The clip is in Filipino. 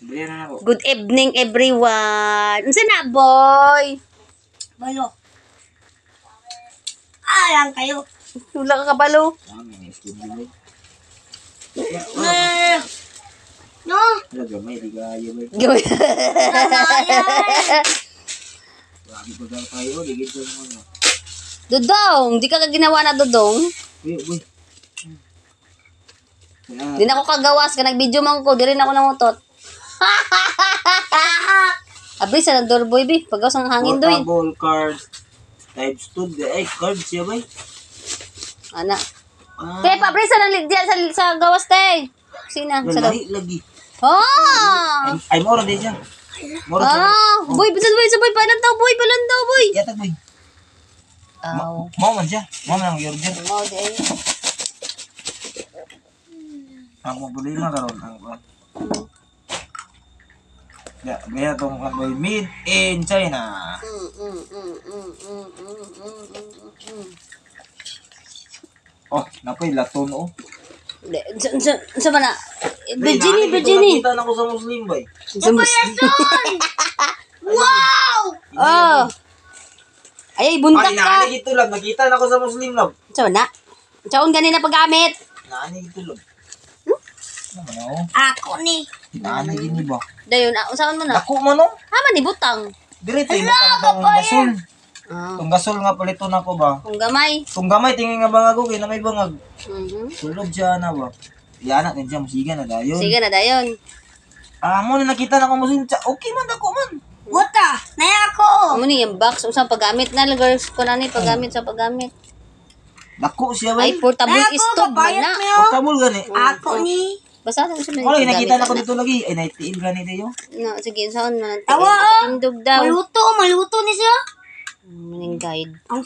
Bayan na ako. Good evening, everyone. Unsa na, boy? Balo. Ayan kayo. Wala ka kabalo. No. Wala gamay, di kaya ba? Gawin. Grabe pa daw tayo, di gito naman. Dudong, di ka ginawa na dudong. Uy. Di na ako kagawas, ka nag-video man ko, di rin ako nangutot. Abri sa nagdorboy, bi. Pagawas ang hangin doy. Portable card. Types 2. Ay, card siya ba? Ana. Te, pabri sa sa gawas, te. Sina? Sa daw. Lagi. Oh! Ay, moro din siya. Moro siya. Ah, boy, boy, palantaw, boy. Yatag, boy. Aw. Mau man siya. Mau man ang yorger. Mo di ay. Ang problema karon ang ya, kaya tong boy made in China. Oh, napoy laton oh. Sa mana? Virginie. Nakita na ko sa Muslim bay. Wow! Oh. Ay, buntak Ay, ka. naani gito lang. Nakita na ko sa Muslim lab. Sa mana? Saon ganina paggamit? Naani gito lang. Ano man oh? Ako ni. Naani gini ba? Dayon, usaon mo na? Ako man oh. Hama ni butang. Dire tayo tong gasol. Ah, Tong gasol nga palito na ko ba? kung gamay. Tong gamay tingin nga bangag ko kay na may bangag. Mhm. Sulod siya na ba? Yana din siya musiga na dayon. Sige na dayon. Mo na nakita na ko Muslim. Okay man dako man. Wata. Naya ako. Amo ni yung box usang paggamit na girls ko na ni paggamit sa paggamit. Dako siya ba? Ay portable Naya ako. stove man Bayad na. mo yun. Tabul gani. Ako ni. Basta sa sunod. Wala nakita na ko dito lagi. Ay naitiin gani dayo. No, sige saon man. Tawa, oh. Tindog daw. Maluto ni siya. Maning guide. Ang